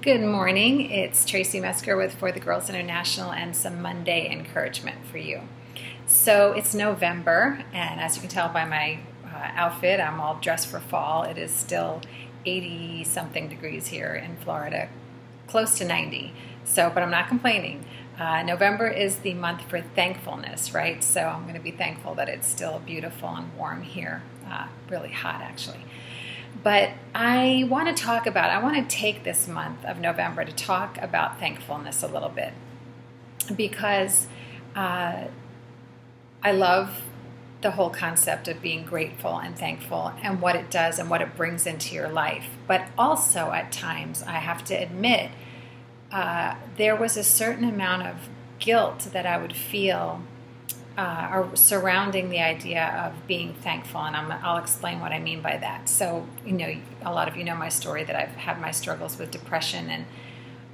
Good morning. It's Tracy Mesker with For the Girls International and some Monday encouragement for you. So it's November, and as you can tell by my outfit, I'm all dressed for fall. It is still 80 something degrees here in Florida, close to 90. But I'm not complaining. November is the month for thankfulness, right? So I'm going to be thankful that it's still beautiful and warm here, really hot actually. But I want to take this month of November to talk about thankfulness a little bit because I love the whole concept of being grateful and thankful and what it does and what it brings into your life. But also at times, I have to admit, there was a certain amount of guilt that I would feel surrounding the idea of being thankful, and I'll explain what I mean by that. So, a lot of you know my story that I've had my struggles with depression, and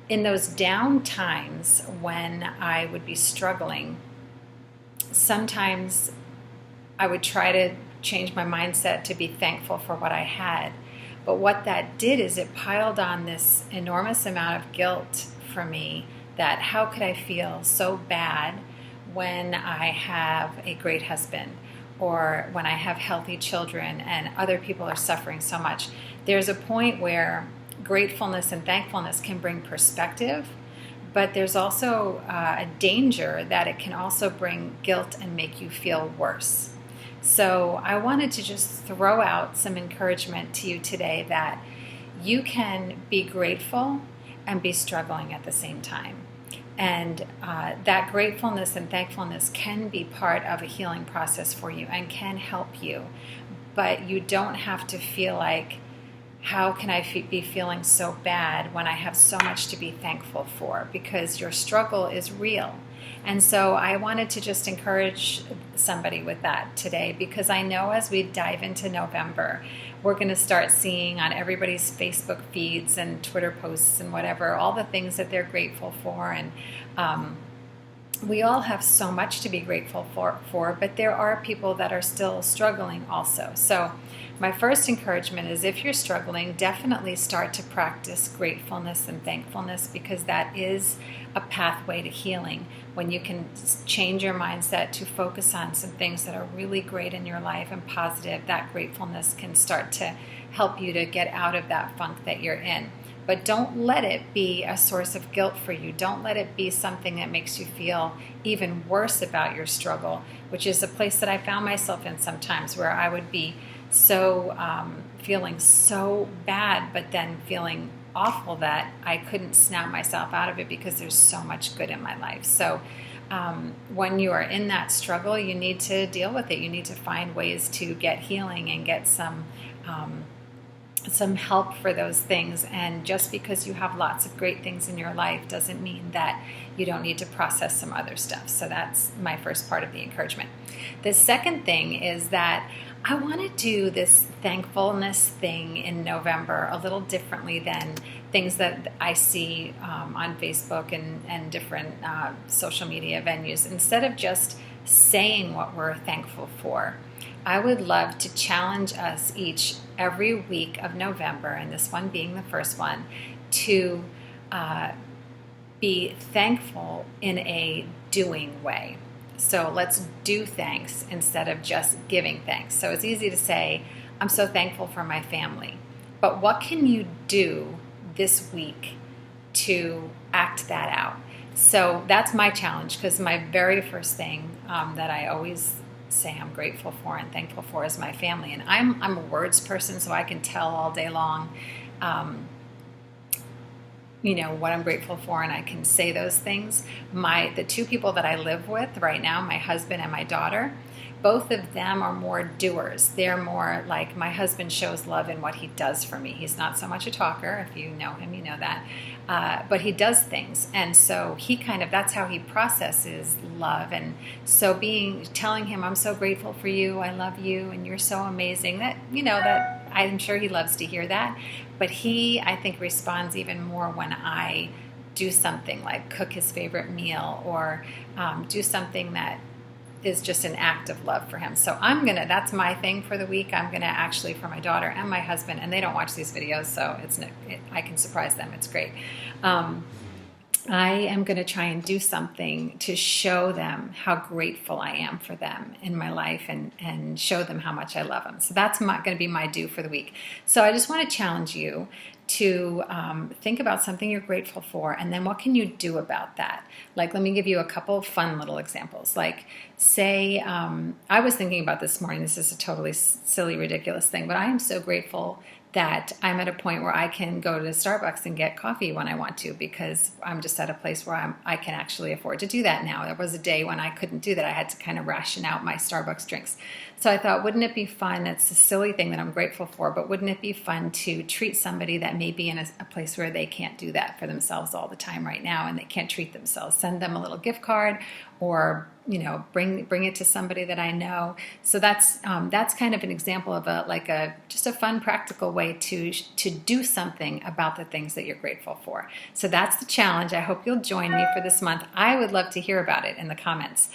in those down times when I would be struggling, sometimes I would try to change my mindset to be thankful for what I had. But what that did is it piled on this enormous amount of guilt for me that how could I feel so bad when I have a great husband or when I have healthy children and other people are suffering so much. There's a point where gratefulness and thankfulness can bring perspective, but there's also a danger that it can also bring guilt and make you feel worse. So I wanted to just throw out some encouragement to you today that you can be grateful and be struggling at the same time. And that gratefulness and thankfulness can be part of a healing process for you and can help you. But you don't have to feel like, how can I be feeling so bad when I have so much to be thankful for? Because your struggle is real. And so I wanted to just encourage somebody with that today, because I know as we dive into November, we're going to start seeing on everybody's Facebook feeds and Twitter posts and whatever, all the things that they're grateful for. And we all have so much to be grateful for, but there are people that are still struggling also. So my first encouragement is, if you're struggling, definitely start to practice gratefulness and thankfulness, because that is a pathway to healing. When you can change your mindset to focus on some things that are really great in your life and positive, that gratefulness can start to help you to get out of that funk that you're in. But don't let it be a source of guilt for you. Don't let it be something that makes you feel even worse about your struggle, which is a place that I found myself in sometimes, where I would be feeling so bad, but then feeling awful that I couldn't snap myself out of it because there's so much good in my life. So when you are in that struggle, you need to deal with it. You need to find ways to get healing and get some help for those things. And just because you have lots of great things in your life doesn't mean that you don't need to process some other stuff. So that's my first part of the encouragement. The second thing is that I want to do this thankfulness thing in November a little differently than things that I see on Facebook and different social media venues. Instead of just saying what we're thankful for, I would love to challenge us each every week of November, and this one being the first one, to be thankful in a doing way. So let's do thanks instead of just giving thanks. So it's easy to say, I'm so thankful for my family. But what can you do this week to act that out? So that's my challenge, because my very first thing that I always say I'm grateful for and thankful for is my family. And I'm a words person, so I can tell all day long what I'm grateful for, and I can say those things. The two people that I live with right now, my husband and my daughter, both of them are more doers. They're more like, my husband shows love in what he does for me. He's not so much a talker. If you know him, you know that. But he does things. And so that's how he processes love. And so telling him, I'm so grateful for you, I love you, and you're so amazing, that I'm sure he loves to hear that. But he, I think, responds even more when I do something like cook his favorite meal or do something that is just an act of love for him. So that's my thing for the week. I'm gonna actually, for my daughter and my husband, and they don't watch these videos, so I can surprise them. It's great. I am going to try and do something to show them how grateful I am for them in my life, and show them how much I love them. So that's going to be my do for the week. So I just want to challenge you to think about something you're grateful for, and then what can you do about that? Like, let me give you a couple fun little examples. Like, say, I was thinking about this morning, this is a totally silly, ridiculous thing, but I am so grateful that I'm at a point where I can go to Starbucks and get coffee when I want to, because I'm just at a place where I can actually afford to do that now. There was a day when I couldn't do that. I had to kind of ration out my Starbucks drinks. So I thought, wouldn't it be fun? It's a silly thing that I'm grateful for, but wouldn't it be fun to treat somebody that may be in a place where they can't do that for themselves all the time right now, and they can't treat themselves? Send them a little gift card, or bring it to somebody that I know. So that's kind of an example of just a fun, practical way to do something about the things that you're grateful for. So that's the challenge. I hope you'll join me for this month. I would love to hear about it in the comments.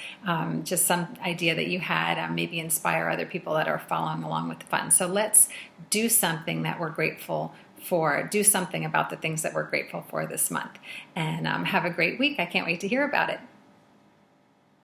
Just some idea that you had, maybe inspire other people that are following along with the fun. So let's do something that we're grateful for. Do something about the things that we're grateful for this month. And have a great week. I can't wait to hear about it.